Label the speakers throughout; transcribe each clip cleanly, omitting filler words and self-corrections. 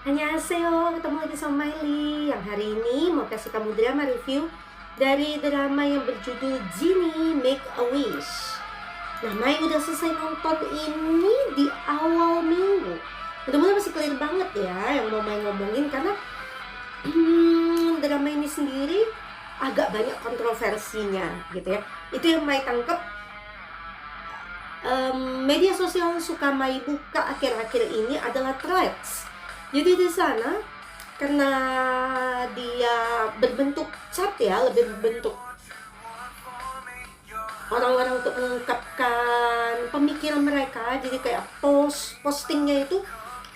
Speaker 1: Annyeonghaseyo, ketemu lagi sama Miley yang hari ini mau kasih kamu drama review dari drama yang berjudul Genie Make a Wish. Nah, Mai udah selesai nonton ini di awal minggu. Mudah-mudahan masih clear banget ya yang mau Mai ngomongin karena drama ini sendiri agak banyak kontroversinya gitu ya. Itu yang Mai tangkep. Media sosial suka Mai buka akhir-akhir ini adalah Threads. Jadi di sana karena dia berbentuk chat ya, lebih berbentuk orang-orang untuk mengungkapkan pemikiran mereka. Jadi kayak postingnya itu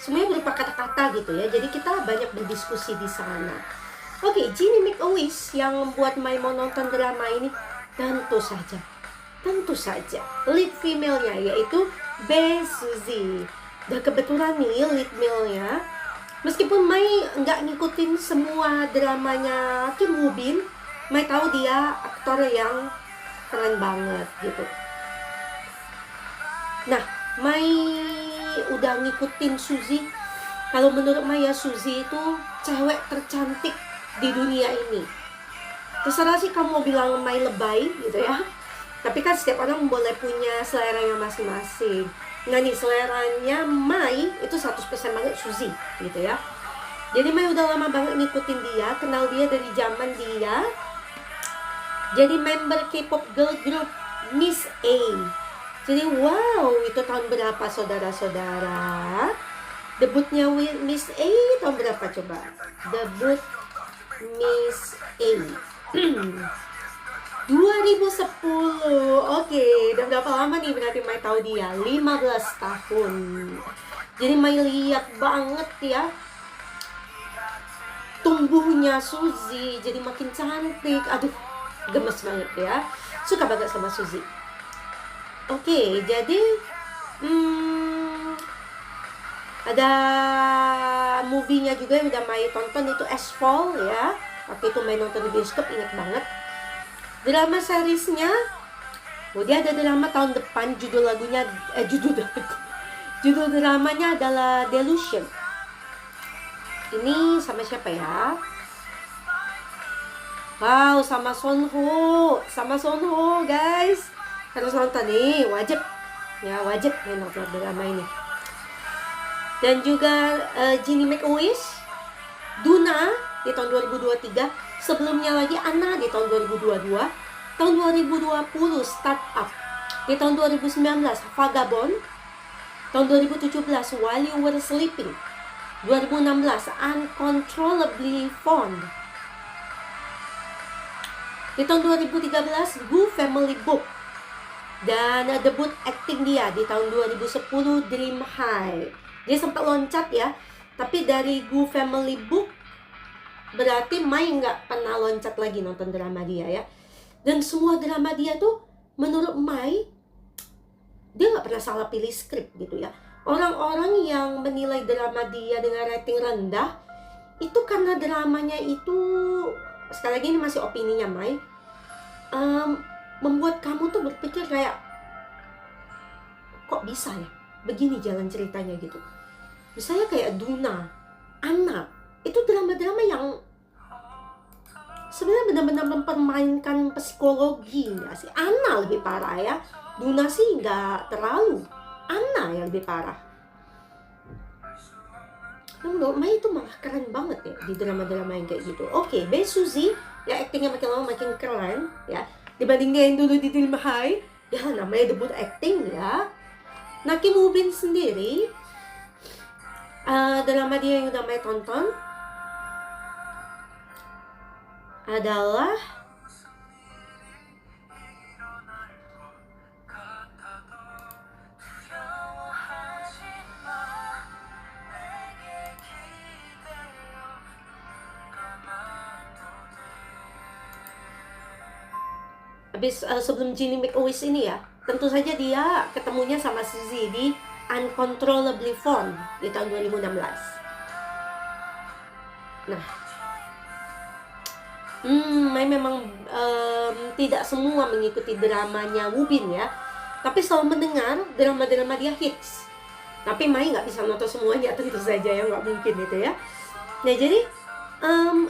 Speaker 1: semuanya berupa kata-kata gitu ya. Jadi kita banyak berdiskusi di sana. Oke, Genie Make a Wish yang membuat Mai mau nonton drama ini tentu saja lead female-nya yaitu Bae Suzy. Dan kebetulan nih lead male-nya, meskipun Mai nggak ngikutin semua dramanya Kim Woo Bin, Mai tahu dia aktor yang keren banget gitu. Nah, Mai udah ngikutin Suzy. Kalau menurut Mai ya, Suzy itu cewek tercantik di dunia ini. Terserah sih kamu mau bilang Mai lebay gitu ya. Tapi kan setiap orang boleh punya seleranya masing-masing. Nah nih, seleranya Mai itu 100% banget Suzy gitu ya. Jadi Mai udah lama banget ngikutin dia, kenal dia dari zaman dia jadi member K-pop girl group Miss A. Jadi wow, itu tahun berapa saudara-saudara? Debutnya Miss A tahun berapa coba? Debut Miss A 2010. Oke, udah berapa lama nih berarti Mai tahu dia? 15 tahun. Jadi Mai lihat banget ya tumbuhnya Suzy, jadi makin cantik. Aduh, gemes banget ya. Suka banget sama Suzy. Oke, jadi ada movie-nya juga yang udah Mai tonton, itu Asphalt ya. Waktu itu Mai nonton di bioskop, ingat banget. Drama seriesnya, dia ada drama tahun depan, judul dramanya adalah Delusion. Ini sama siapa ya? Wow, sama Son Ho guys. Harus nonton nih, wajib nih nonton drama ini. Dan juga Genie Make a Wish, Duna di tahun 2023, sebelumnya lagi Anna di tahun 2022, tahun 2020 Startup, di tahun 2019 Vagabond, tahun 2017 While You Were Sleeping, 2016 Uncontrollably Fond, di tahun 2013 Gu Family Book, dan debut acting dia di tahun 2010 Dream High. Dia sempat loncat ya, tapi dari Gu Family Book berarti Mai nggak pernah loncat lagi nonton drama dia ya. Dan semua drama dia tuh menurut Mai, dia nggak pernah salah pilih skrip gitu ya. Orang-orang yang menilai drama dia dengan rating rendah itu karena dramanya itu, sekali lagi ini masih opininya Mai, membuat kamu tuh berpikir kayak, kok bisa ya begini jalan ceritanya gitu. Misalnya kayak Duna, Anna, itu drama-drama yang sebenarnya benar-benar mempermainkan psikologi nggak sih? Anna lebih parah ya, Duna sih nggak terlalu, Anna yang lebih parah. Menurut Mai itu malah keren banget ya di drama-drama yang kayak gitu. Oke, Bae Suzy ya, aktingnya makin lama makin keren ya, dibanding dia yang dulu di Dream High ya, namanya debut acting ya. Nah, Kim Woo Bin sendiri, drama dia yang udah Mai tonton adalah sebelum Genie Make a Wish ini ya, tentu saja dia ketemunya sama Suzy di Uncontrollably Fond di tahun 2016. Nah, Mai memang tidak semua mengikuti dramanya Woo Bin ya, tapi selalu mendengar drama-drama dia hits. Tapi Mai nggak bisa nonton semuanya, tentu saja ya, nggak mungkin itu ya. Nah jadi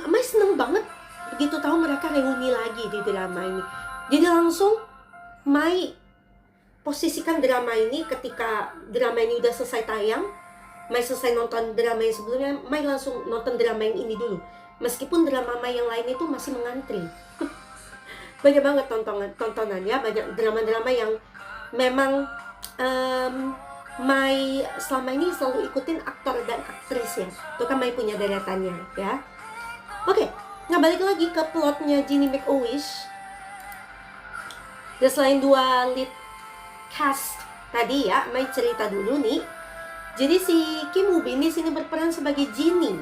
Speaker 1: Mai seneng banget begitu tahu mereka reuni lagi di drama ini. Jadi langsung Mai posisikan drama ini ketika drama ini udah selesai tayang, Mai selesai nonton drama yang sebelumnya, Mai langsung nonton drama yang ini dulu. Meskipun drama Mai yang lain itu masih mengantri. Banyak banget tontonan ya, banyak drama-drama yang memang Mai selama ini selalu ikutin aktor dan aktris ya. Itu kan Mai punya deretannya ya. Oke, nah balik lagi ke plotnya Jinny Make a Wish. Dan selain dua lead cast tadi ya, Mai cerita dulu nih. Jadi si Kim Woo Bin di sini berperan sebagai Jinny.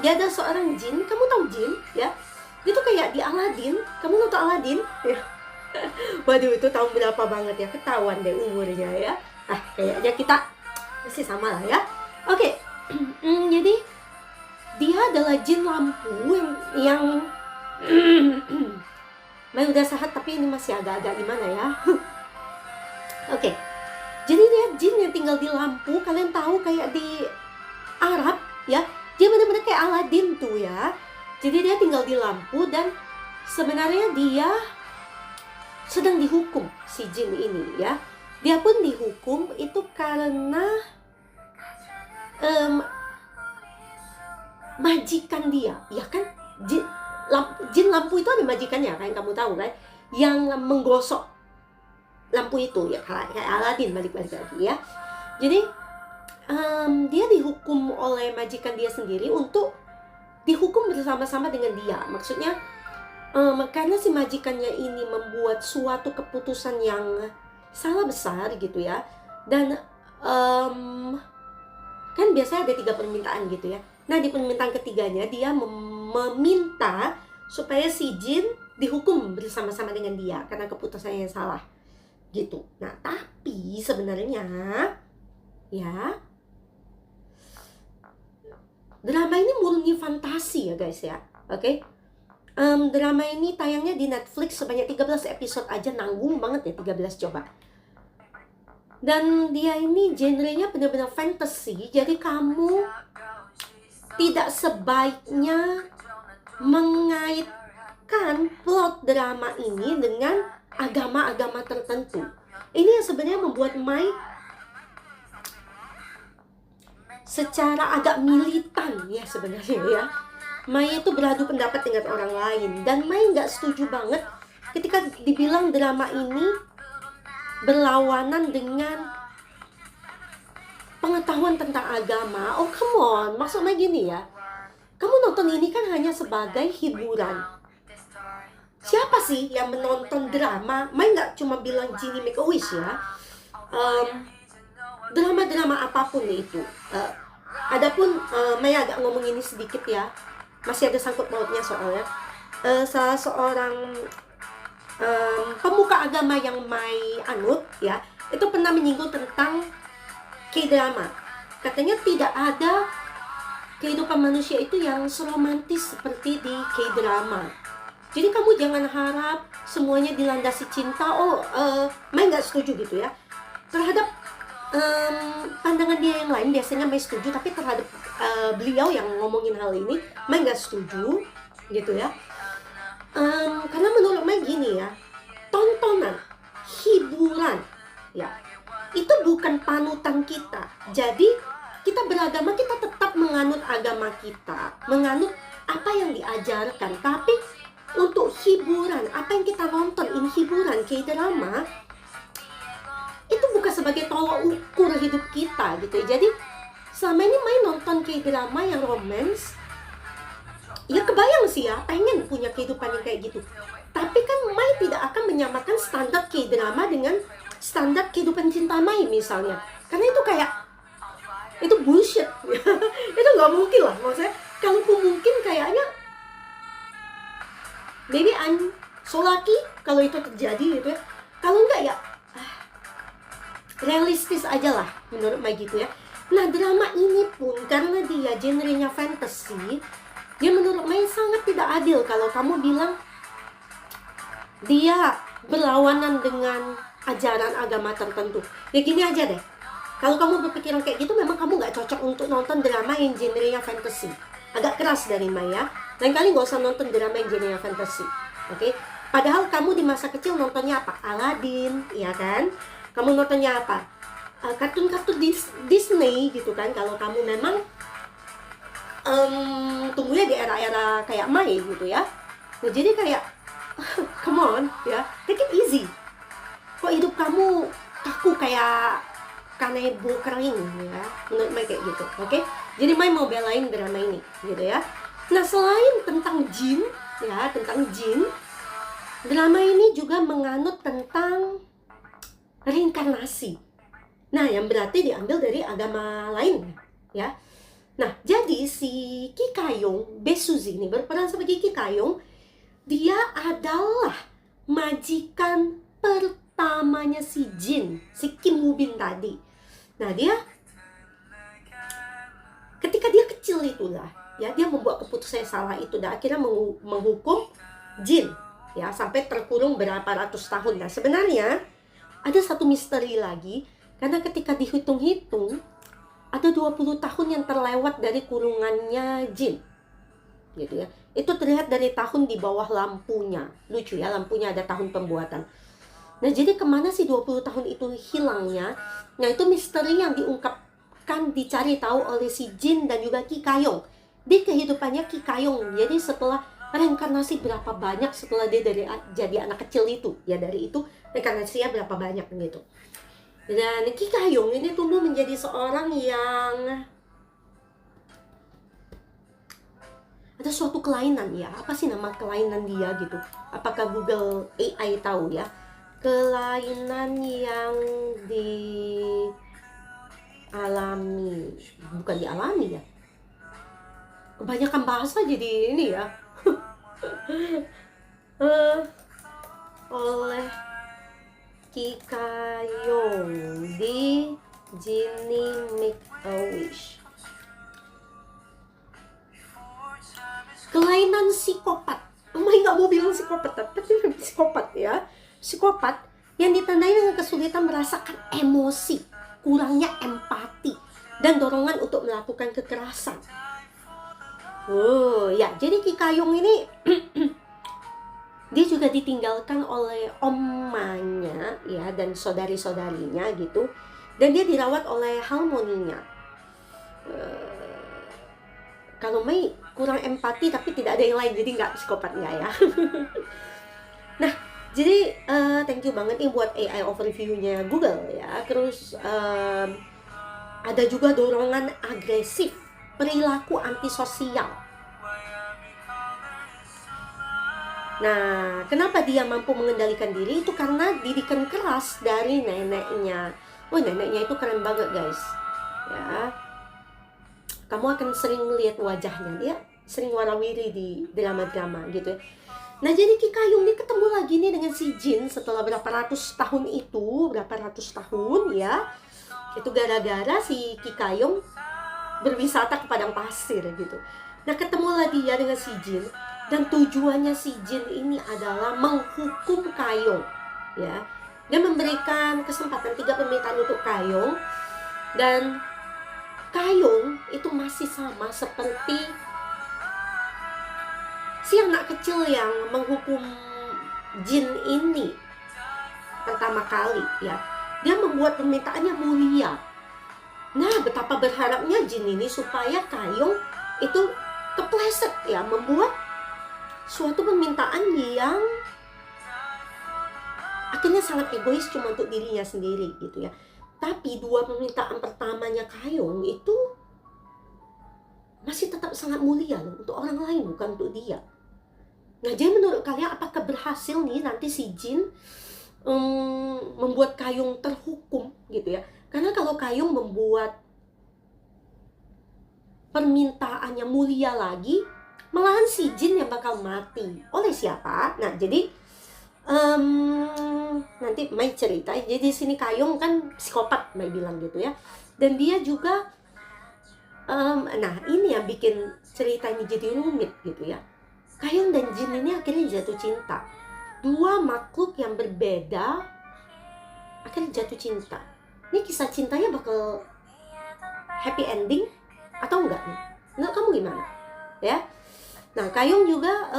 Speaker 1: Dia adalah seorang jin. Kamu tahu jin ya? Dia tuh kayak di Aladdin. Kamu nonton Aladdin? Ya. Waduh, itu tahun berapa banget ya? Ketahuan deh umurnya ya. Kayaknya kita masih sama lah ya. Oke. Jadi dia adalah jin lampu yang Mai udah sehat tapi ini masih agak-agak gimana ya. Oke. Jadi dia jin yang tinggal di lampu. Kalian tahu kayak di Arab ya. Dia benar-benar kayak Aladdin tuh ya. Jadi dia tinggal di lampu dan sebenarnya dia sedang dihukum si jin ini ya. Dia pun dihukum itu karena majikan dia, ya kan? Jin lampu itu ada majikannya kan, kamu tahu kan? Yang menggosok lampu itu ya, kayak Aladdin balik-balik lagi ya. Jadi dia dihukum oleh majikan dia sendiri untuk dihukum bersama-sama dengan dia. Maksudnya karena si majikannya ini membuat suatu keputusan yang salah besar gitu ya. Dan kan biasanya ada 3 permintaan gitu ya. Nah di permintaan ketiganya dia meminta supaya si jin dihukum bersama-sama dengan dia karena keputusannya yang salah gitu. Nah tapi sebenarnya ya, drama ini murni fantasi ya guys ya. Oke. Drama ini tayangnya di Netflix sebanyak 13 episode aja, nanggung banget ya 13 coba. Dan dia ini genrenya benar-benar fantasy. Jadi kamu tidak sebaiknya mengaitkan plot drama ini dengan agama-agama tertentu. Ini yang sebenarnya membuat Mai secara agak militan ya sebenarnya ya. Mai itu beradu pendapat dengan orang lain. Dan Mai nggak setuju banget ketika dibilang drama ini berlawanan dengan pengetahuan tentang agama. Oh come on, maksudnya gini ya, kamu nonton ini kan hanya sebagai hiburan. Siapa sih yang menonton drama? Mai nggak cuma bilang Jinny Make a Wish ya. Drama-drama apapun itu. Adapun Mai agak ngomong ini sedikit ya, masih ada sangkut pautnya soalnya. Salah seorang pemuka agama yang Mai anut ya, itu pernah menyinggung tentang K-drama. Katanya tidak ada kehidupan manusia itu yang seromantis seperti di K-drama. Jadi kamu jangan harap semuanya dilandasi cinta. Mai nggak setuju gitu ya. Terhadap pandangan dia yang lain biasanya Mai setuju, tapi terhadap beliau yang ngomongin hal ini Mai nggak setuju gitu ya. Karena menurut Mai gini ya, tontonan, hiburan ya, itu bukan panutan kita. Jadi kita beragama, kita tetap menganut agama kita, menganut apa yang diajarkan. Tapi untuk hiburan, apa yang kita nonton ini hiburan, K-drama, itu bukan sebagai tolak ukur hidup kita gitu ya. Jadi selama ini Mai nonton K-drama yang romance, ya kebayang sih ya, pengen punya kehidupan yang kayak gitu. Tapi kan Mai tidak akan menyamakan standar K-drama dengan standar kehidupan cinta Mai misalnya. Karena itu kayak, itu bullshit. Itu nggak mungkin lah. Maksudnya, kalaupun mungkin kayaknya, maybe I'm so lucky kalau itu terjadi gitu ya. Kalau enggak ya, realistis aja lah menurut Mai gitu ya. Nah drama ini pun karena dia genrenya fantasy, dia menurut Mai sangat tidak adil kalau kamu bilang dia berlawanan dengan ajaran agama tertentu. Ya gini aja deh, Kalau kamu berpikiran kayak gitu, memang kamu nggak cocok untuk nonton drama yang genrenya fantasy. Agak keras dari Maya. Lain kali nggak usah nonton drama yang genrenya fantasy. Oke? Padahal kamu di masa kecil nontonnya apa? Aladdin, ya kan? Kamu nontonnya apa? Kartun-kartun Disney gitu kan. Kalau kamu memang tumbuhnya di era-era kayak Mai gitu ya. Nah, jadi kayak come on ya, take it easy. Kok hidup kamu kaku kayak kanebo kering ya, menurut Mai kayak gitu. Oke? Jadi Mai mau belain drama ini gitu ya. Nah, selain tentang jin ya, tentang jin, drama ini juga menganut tentang reinkarnasi. Nah, yang berarti diambil dari agama lain ya. Nah, jadi si Ki Kayong, Besuzi ini berperan sebagai Ki Kayong. Dia adalah majikan pertamanya si Jin, si Kim Woo Bin tadi. Nah, dia ketika dia kecil itulah ya, dia membuat keputusan yang salah itu dan akhirnya menghukum Jin ya sampai terkurung berapa ratus tahun. Nah, sebenarnya ada satu misteri lagi, karena ketika dihitung-hitung ada 20 tahun yang terlewat dari kurungannya Jin gitu ya. Itu terlihat dari tahun di bawah lampunya. Lucu ya, lampunya ada tahun pembuatan. Nah, jadi kemana sih 20 tahun itu hilangnya? Nah, itu misteri yang diungkapkan, dicari tahu oleh si Jin dan juga Ki Kayong di kehidupannya Ki Kayong. Jadi setelah reinkarnasi berapa banyak setelah dia dari jadi anak kecil itu ya, dari itu reinkarnasinya berapa banyak gitu. Dan Ki Kayong ini tumbuh menjadi seorang yang ada suatu kelainan ya. Apa sih nama kelainan dia gitu? Apakah Google AI tahu ya? Kelainan yang dialami, bukan dialami ya. Kebanyakan bahasa jadi ini ya. Oleh Ki Kayong di Genie Make a Wish. Kelainan psikopat. Mai nggak mau bilang psikopat, tapi psikopat ya. Psikopat yang ditandai dengan kesulitan merasakan emosi, kurangnya empati, dan dorongan untuk melakukan kekerasan. Oh ya, jadi Ki Kayong ini dia juga ditinggalkan oleh omanya ya dan saudari-saudarinya gitu, dan dia dirawat oleh harmoninya. Kalau Mai kurang empati tapi tidak ada yang lain, jadi nggak psikopat nggak ya. Nah, jadi thank you banget nih buat AI overview-nya Google ya. Terus ada juga dorongan agresif, perilaku antisosial. Nah, kenapa dia mampu mengendalikan diri? Itu karena didikan keras dari neneknya. Oh, neneknya itu keren banget guys ya. Kamu akan sering lihat wajahnya, dia sering warawiri di drama-drama gitu ya. Nah, jadi Ki Kayong ini ketemu lagi nih dengan si Jin setelah berapa ratus tahun ya. Itu gara-gara si Ki Kayong berwisata ke padang pasir gitu. Nah, ketemulah dia dengan si Jin, dan tujuannya si Jin ini adalah menghukum Kayong ya. Dia memberikan kesempatan 3 permintaan untuk Kayong, dan Kayong itu masih sama seperti si anak kecil yang menghukum Jin ini pertama kali ya. Dia membuat permintaannya mulia. Nah, betapa berharapnya Jin ini supaya Kayong itu kepleset ya, membuat suatu permintaan yang akhirnya sangat egois cuma untuk dirinya sendiri gitu ya. Tapi 2 permintaan pertamanya Kayong itu masih tetap sangat mulia loh, untuk orang lain bukan untuk dia. Nah, jadi menurut kalian apakah berhasil nih nanti si Jin membuat Kayong terhukum gitu ya? Karena kalau Kayong membuat permintaannya mulia lagi, malahan si Jin yang bakal mati. Oleh siapa? Nah, jadi nanti Mai cerita. Jadi sini Kayong kan psikopat, Mai bilang gitu ya. Dan dia juga nah ini yang bikin cerita ini jadi rumit gitu ya. Kayong dan Jin ini akhirnya jatuh cinta. 2 makhluk yang berbeda akhirnya jatuh cinta. ini kisah cintanya bakal happy ending atau enggak nih? Menurut kamu gimana? Ya. Nah, Kayong juga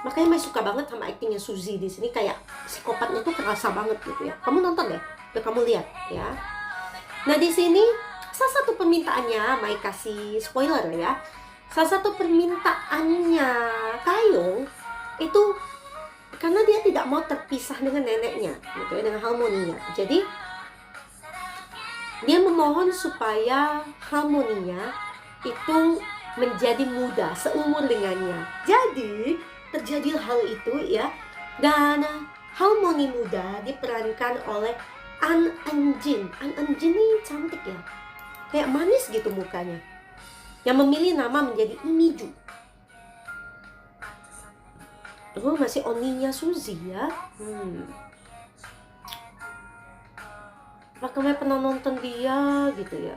Speaker 1: makanya Mai suka banget sama aktingnya Suzy di sini, kayak psikopatnya tuh kerasa banget gitu ya. Kamu nonton deh, udah kamu lihat ya. Nah, di sini salah satu permintaannya, Mai kasih spoiler ya. Salah satu permintaannya Kayong itu karena dia tidak mau terpisah dengan neneknya, gitu ya, dengan Harmonia. Jadi dia memohon supaya Harmonia itu menjadi muda seumur dengannya. Jadi terjadi hal itu ya, dan Harmony muda diperankan oleh An Eun-jin. An Eun-jin ini cantik ya, kayak manis gitu mukanya, yang memilih nama menjadi Imiju. Oh, masih oninya Suzy ya. Apakah kamu pernah nonton dia gitu ya?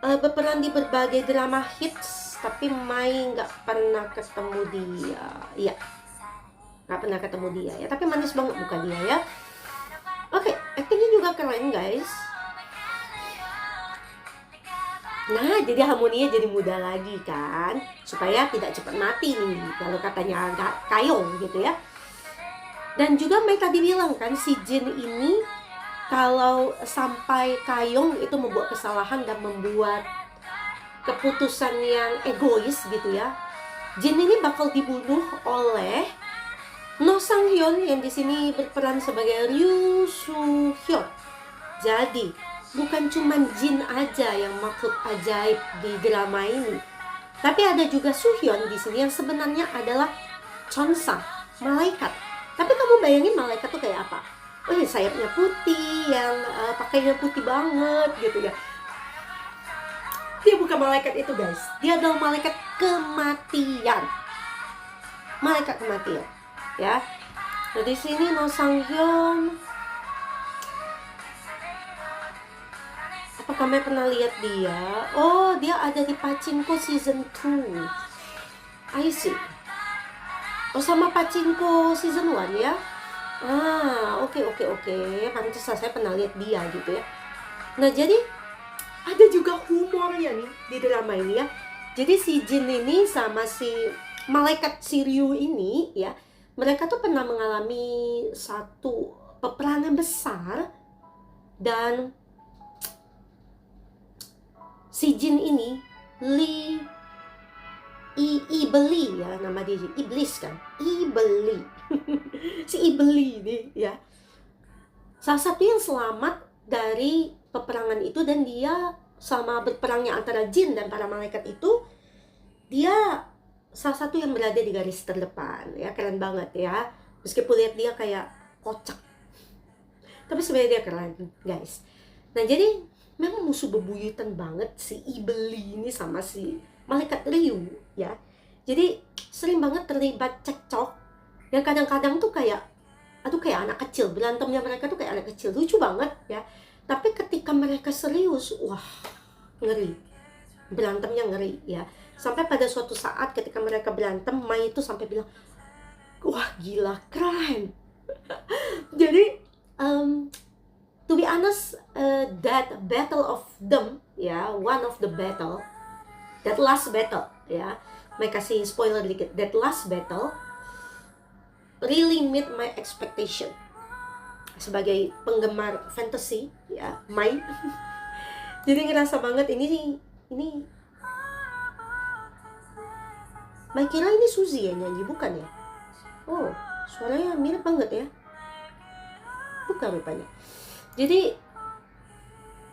Speaker 1: Berperan di berbagai drama hits, tapi Mai nggak pernah ketemu dia. Iya, nggak pernah ketemu dia ya. Tapi manis banget muka dia ya. Oke, aktingnya juga keren guys. Nah, jadi Harmonia jadi muda lagi kan, supaya tidak cepat mati nih, kalau katanya Kayong gitu ya. Dan juga Mai tadi bilang kan, si Jin ini kalau sampai Kayong itu membuat kesalahan dan membuat keputusan yang egois gitu ya, Jin ini bakal dibunuh oleh No Sang Hyun yang di sini berperan sebagai Ryu Soo Hyun. Jadi bukan cuma Jin aja yang makhluk ajaib di drama ini, tapi ada juga Soo Hyun di sini yang sebenarnya adalah Chonsa, malaikat. Tapi kamu bayangin malaikat tuh kayak apa? Oh ya, sayapnya putih, yang pakainya putih banget gitu ya. Dia bukan malaikat itu guys, dia adalah malaikat kematian. Malaikat kematian ya. Nah, di sini No Sang Hyun, apa kamu pernah lihat dia? Oh, dia ada di Pachinko season 2. I see. Oh, sama Pachinko season 1 ya? Oke. Pantesan saya pernah lihat dia gitu ya. Nah, jadi ada juga humornya nih di drama ini ya. Jadi si Jin ini sama si malaikat si Ryu ini ya, mereka tuh pernah mengalami satu peperangan besar, dan si Jin ini Ibeli ya, nama dia iblis kan, Ibeli. Si Ibeli ini ya, salah satu yang selamat dari peperangan itu, dan dia sama berperangnya antara jin dan para malaikat itu, dia salah satu yang berada di garis terdepan ya. Keren banget ya, meskipun lihat dia kayak kocak, tapi sebenarnya dia keren guys. Nah, jadi memang musuh bebuyutan banget si Ibeli ini sama si malaikat Ryu ya. Jadi sering banget terlibat cekcok, yang kadang-kadang tuh kayak kayak anak kecil, berantemnya mereka tuh kayak anak kecil, lucu banget ya. Tapi ketika mereka serius, wah, ngeri, berantemnya ngeri ya. Sampai pada suatu saat ketika mereka berantem, Mai itu sampai bilang, wah gila, keren. Jadi to be honest, that battle of them ya, one of the battle, that last battle ya, Mai kasih spoiler dikit, that last battle really meet my expectation. Sebagai penggemar fantasy ya, Mai jadi ngerasa banget ini Mai kira ini Suzy yang nyanyi, bukan ya? Oh, suaranya mirip banget ya, bukan rupanya. Jadi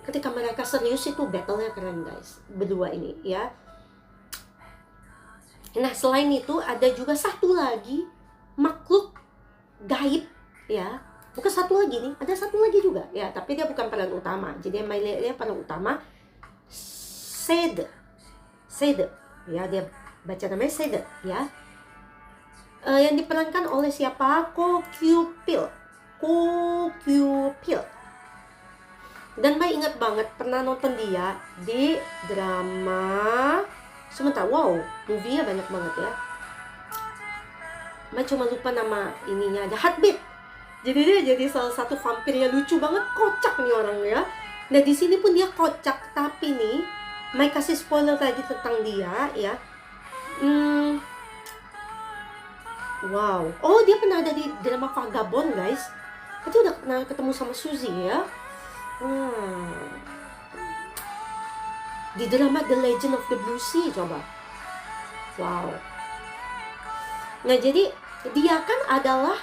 Speaker 1: ketika mereka serius itu battle-nya keren guys, berdua ini ya. Nah, selain itu ada juga satu lagi makhluk gaib ya. Bukan satu lagi nih, ada satu lagi juga ya, tapi dia bukan peran utama. Jadi yang lihatnya peran utama Sede ya, dia baca namanya Sede ya. Yang diperankan oleh siapa? Ko Kyu Pil. Dan Mai ingat banget pernah nonton dia di drama, sebentar, wow, movie-nya banyak banget ya. Mai cuma lupa nama ininya aja, Heartbeat. Jadi dia jadi salah satu vampir yang lucu banget, kocak nih orang ya. Nah di sini pun dia kocak, tapi nih, Mai kasih spoiler tadi tentang dia ya. Wow, oh dia pernah ada di drama Vagabond guys. Berarti udah pernah ketemu sama Suzy ya. Di drama The Legend of the Blue Sea coba. Wow. Nah jadi dia kan adalah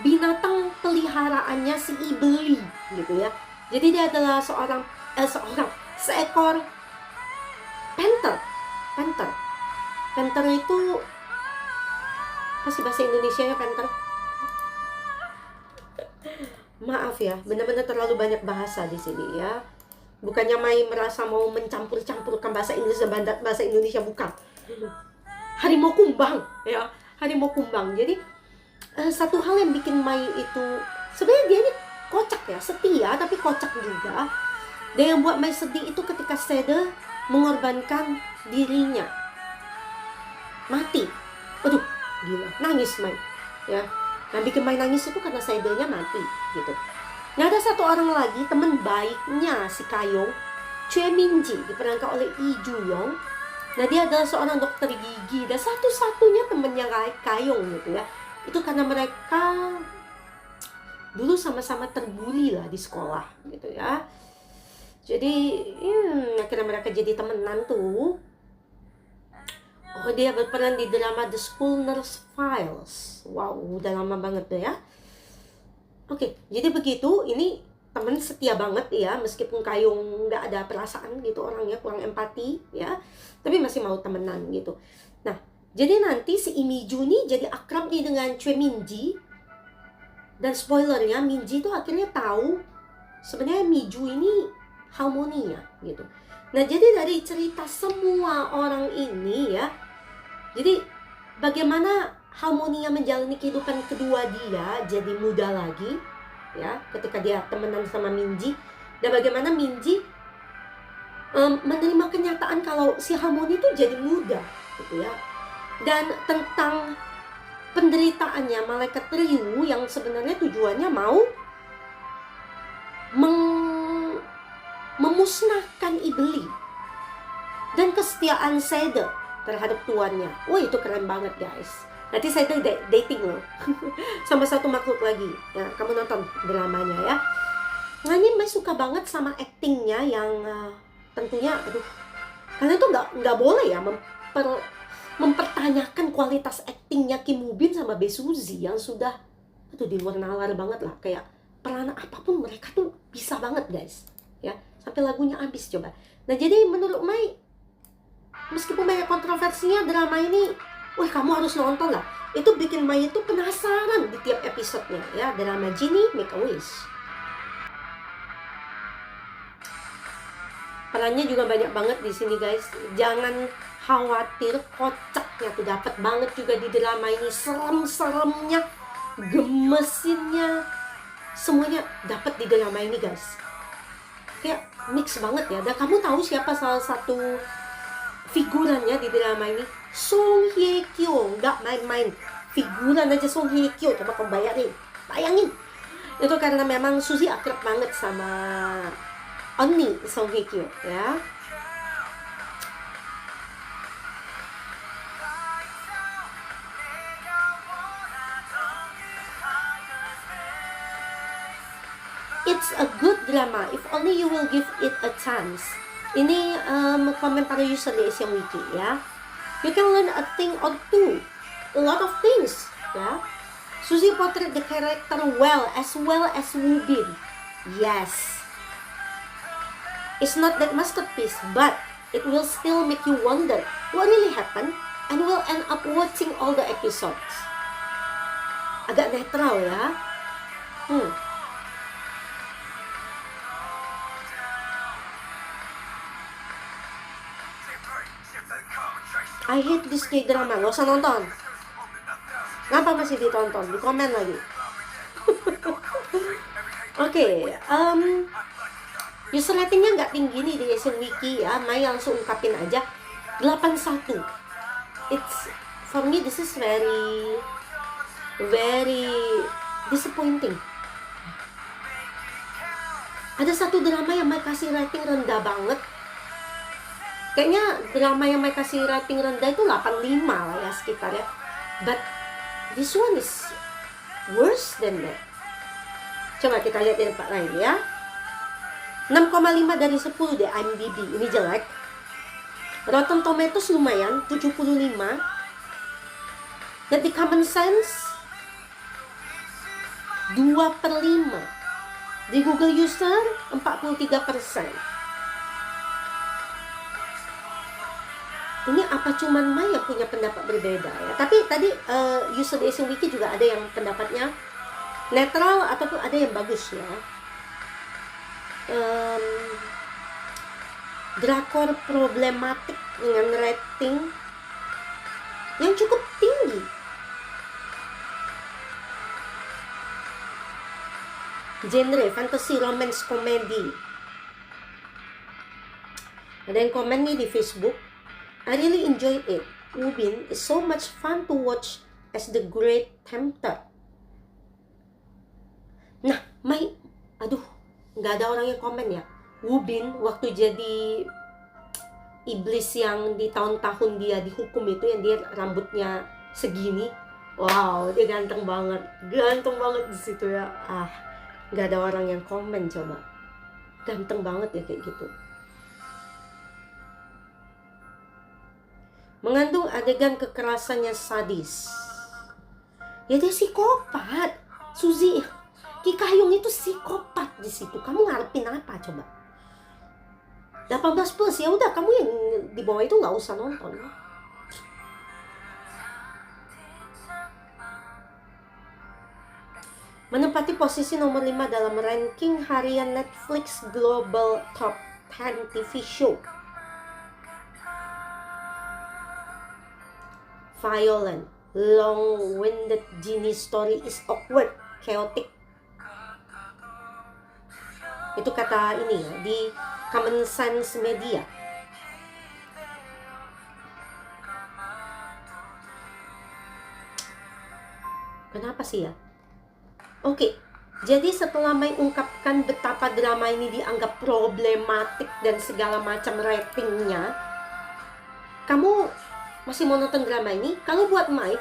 Speaker 1: binatang peliharaannya si Ibeli gitu ya. Jadi dia adalah seekor panther. Panther itu apa sih bahasa Indonesia ya panther? Maaf ya, benar-benar terlalu banyak bahasa di sini ya. Bukannya Mai merasa mau mencampur-campurkan bahasa Inggris dan bahasa Indonesia, bukan. Harimau kumbang ya, harimau kumbang. Jadi satu hal yang bikin Mai itu sebenarnya dia ini kocak ya, setia tapi kocak juga. Dan yang buat Mai sedih itu ketika Sede mengorbankan dirinya, mati. Aduh, gila, nangis Mai ya. Nah bikin Mai nangis itu karena Sedenya mati gitu. Nah ada satu orang lagi teman baiknya si Kayong, Choi Min-ji, diperankan oleh Lee Ju-young. Nah dia adalah seorang dokter gigi dan satu-satunya temennya Kayong gitu ya. Itu karena mereka dulu sama-sama terbuli lah di sekolah gitu ya. Jadi akhirnya mereka jadi temenan tuh. Oh dia berperan di drama The School Nurse Files. Wow udah lama banget tuh ya. Oke, jadi begitu, ini temen setia banget ya, meskipun Kayong nggak ada perasaan gitu orangnya, kurang empati ya, tapi masih mau temenan gitu. Nah, jadi nanti si Imiju nih jadi akrab nih dengan Choi Min-ji, dan spoilernya Min-ji tuh akhirnya tahu sebenarnya Miju ini Harmonia gitu. Nah, jadi dari cerita semua orang ini ya, jadi bagaimana Harmonia menjalani kehidupan kedua dia jadi muda lagi ya ketika dia temenan sama Minji, dan bagaimana Minji menerima kenyataan kalau si Harmoni itu jadi muda gitu ya, dan tentang penderitaannya malaikat Ryu yang sebenarnya tujuannya mau memusnahkan Ibeli, dan kesetiaan Sede terhadap tuannya. Wah itu keren banget guys. Nanti saya tuh dating loh sama satu makhluk lagi ya, kamu nonton dramanya ya. Nah ini Mai suka banget sama actingnya yang tentunya aduh, kalian tuh nggak boleh ya mempertanyakan kualitas actingnya Kim Woo Bin sama Bae Suzy yang sudah di luar nalar banget lah, kayak peranan apapun mereka tuh bisa banget guys ya, sampai lagunya habis coba. Nah jadi menurut Mai meskipun banyak kontroversinya drama ini, wah kamu harus nonton lah. Itu bikin Mai itu penasaran di tiap episodenya ya, drama Genie Make a Wish. Perannya juga banyak banget di sini guys. Jangan khawatir, kocaknya tuh dapat banget juga di drama ini. Serem-seremnya, gemesinnya, semuanya dapat di drama ini guys. Kayak mix banget ya. Dan kamu tahu siapa salah satu figurannya di drama ini? Song Hye Kyo, nggak main-main. Figuran aja Song Hye Kyo, coba kamu bayangin. Itu karena memang Suzy akrab banget sama Onni Song Hye Kyo ya. It's a good drama if only you will give it a chance. Ini komen para user di Asian Wiki ya. You can learn a thing or two, a lot of things ya. Suzy portray the character well as Woo Bin. Yes, it's not that masterpiece, but it will still make you wonder what really happened, and will end up watching all the episodes. Agak netral ya. I hate this K-drama, gak usah nonton. Kenapa masih ditonton? Di komen lagi. Oke, user ratingnya nggak tinggi nih di Asian Wiki ya. Mai langsung ungkapin aja 81. It's for me this is very disappointing. Ada satu drama yang Mai kasih rating rendah banget. Kayaknya drama yang Mai kasih rating rendah itu 85 lah ya sekitar ya. But this one is worse than that. Coba kita lihat di tempat lain ya. 6,5 dari 10 deh IMDb. Ini jelek. Rotten Tomatoes lumayan, 75. Dan di Common Sense 2/5. Di Google User 43%. Ini apa cuman Mai yang punya pendapat berbeda ya? Tapi tadi user di Asian Wiki juga ada yang pendapatnya netral ataupun ada yang bagus ya. Drakor problematik dengan rating yang cukup tinggi. Genre fantasy, romance, komedi. Ada yang komen nih di Facebook, I really enjoyed it. Woo-bin is so much fun to watch as the great tempter. Nah, nggak ada orang yang komen ya. Woo-bin waktu jadi iblis yang di tahun-tahun dia dihukum itu, yang dia rambutnya segini. Wow, dia ganteng banget di situ ya. Nggak ada orang yang komen coba. Ganteng banget ya kayak gitu. Mengandung adegan kekerasannya sadis. Ya dia psikopat. Suzy, Ki Kahyung itu psikopat di situ. Kamu ngarepin apa coba? 18 plus ya udah, kamu yang di bawah itu nggak usah nonton. Menempati posisi nomor 5 dalam ranking harian Netflix Global Top 10 TV Show. Violent, long-winded genie story is awkward, chaotic. Itu kata ini ya, di Common Sense Media. Kenapa sih ya? Oke, jadi setelah Mai ungkapkan betapa drama ini dianggap problematik dan segala macam ratingnya, kamu masih mau nonton drama ini? Kalau buat Mai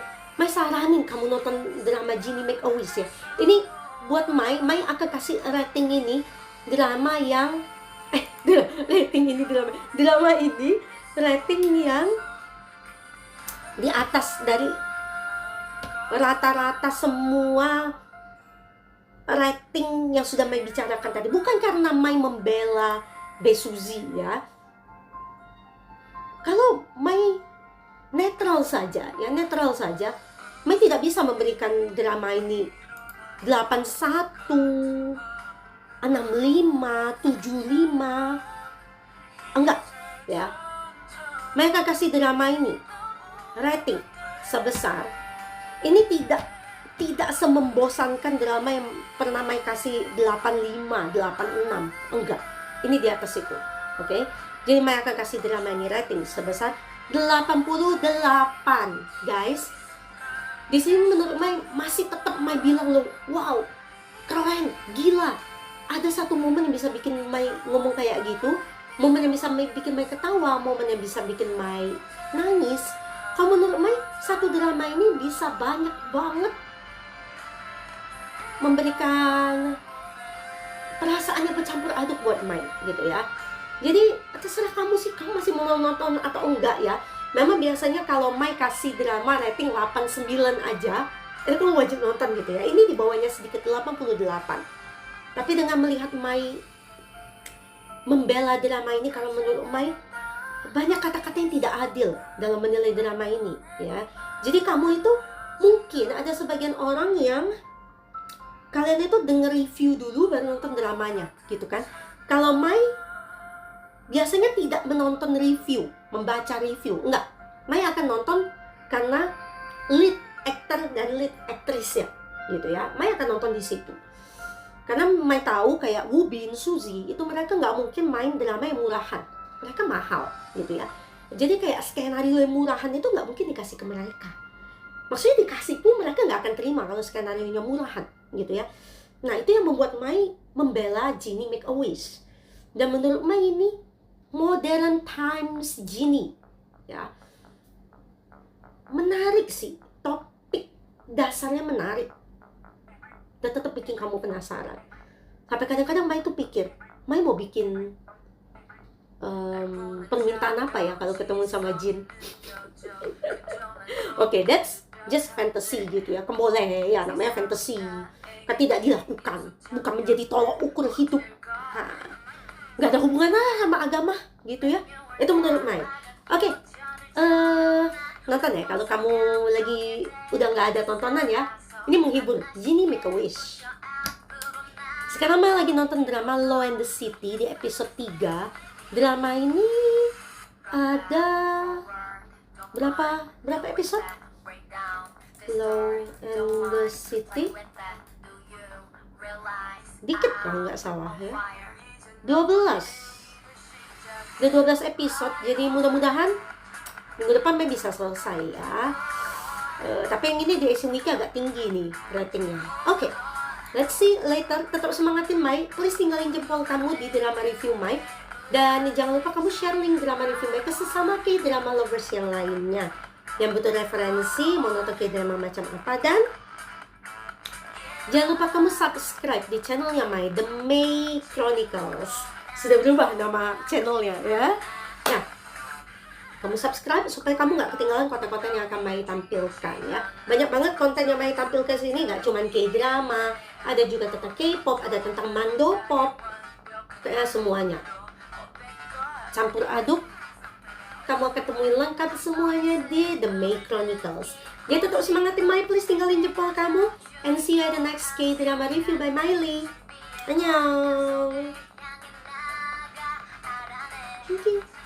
Speaker 1: saranin kamu nonton drama Genie Make a Wish ya. Ini buat Mai akan kasih rating ini drama yang drama ini rating yang di atas dari rata-rata semua rating yang sudah Mai bicarakan tadi. Bukan karena Mai membela Besuzi ya. Kalau Mai netral saja, Mai tidak bisa memberikan drama ini 81, 65, 75. Enggak, ya. Mai akan kasih drama ini rating sebesar ini tidak semembosankan drama yang pernah Mai kasih 85, 86. Enggak. Ini di atas itu. Oke? Jadi Mai akan kasih drama ini rating sebesar 88, guys. Di sini menurut Mai masih tetap Mai bilang loh, wow, keren, gila. Ada satu momen yang bisa bikin Mai ngomong kayak gitu, momen yang bisa bikin Mai ketawa, momen yang bisa bikin Mai nangis. Kalau menurut Mai, satu drama ini bisa banyak banget memberikan perasaan yang bercampur aduk buat Mai, gitu ya. Jadi terserah kamu sih, kamu masih mau nonton atau enggak ya. Memang biasanya kalau Mai kasih drama rating 89 aja, itu kamu wajib nonton gitu ya. Ini di bawahnya sedikit 88. Tapi dengan melihat Mai membela drama ini, kalau menurut Mai banyak kata-kata yang tidak adil dalam menilai drama ini ya. Jadi kamu itu mungkin ada sebagian orang yang kalian itu denger review dulu baru nonton dramanya gitu kan. Kalau Mai biasanya tidak menonton review, membaca review, enggak. Mai akan nonton karena lead actor dan lead aktrisnya gitu ya. Mai akan nonton di situ. Karena Mai tahu kayak Woo-bin, Suzy itu mereka nggak mungkin main drama yang murahan. Mereka mahal gitu ya. Jadi kayak skenario yang murahan itu nggak mungkin dikasih ke mereka. Maksudnya dikasih pun mereka nggak akan terima kalau skenario nya murahan gitu ya. Nah itu yang membuat Mai membela Genie Make-A-Wish. Dan menurut Mai ini modern times Genie, ya. Menarik sih, topik dasarnya menarik. Dan tetap bikin kamu penasaran. Sampai kadang-kadang Mai tuh pikir, Mai mau bikin permintaan apa ya kalau ketemu sama jin. Oke, that's just fantasy gitu ya. Boleh ya, namanya fantasy. Kan tidak dilakukan, bukan menjadi tolok ukur hidup. Nggak ada hubungan sama agama gitu ya. Itu menurut Mai. Oke, nonton ya kalau kamu lagi udah nggak ada tontonan ya. Ini menghibur, Genie Make-A-Wish. Sekarang Mai lagi nonton drama Law and the City di episode 3. Drama ini ada berapa episode? Law and the City dikit kalau nggak salah ya, 12. Ada 12 episode, jadi mudah-mudahan minggu depan Mai bisa selesai ya. Tapi yang ini di Asian Wiki agak tinggi nih ratingnya. Oke, let's see later. Tetap semangatin Mai, please tinggalin jempol kamu di drama review Mai. Dan jangan lupa kamu share link drama review Mai ke sesama K-drama lovers yang lainnya yang butuh referensi mau nonton K-drama macam apa. Dan jangan lupa kamu subscribe di channelnya Mai, The May Chronicles. Sudah berubah nama channelnya ya. Nah, kamu subscribe supaya kamu nggak ketinggalan konten-konten yang akan Mai tampilkan ya. Banyak banget konten yang Mai tampilkan sini, nggak cuma K-drama, ada juga tentang K-pop, ada tentang Mandopop, kayak semuanya. Campur aduk, kamu akan temuin lengkap semuanya di The May Chronicles. Jadi tetap semangatin Mai, please tinggalin jempol kamu. And see you at the next K-drama review by Miley. Annyeong. Thank you.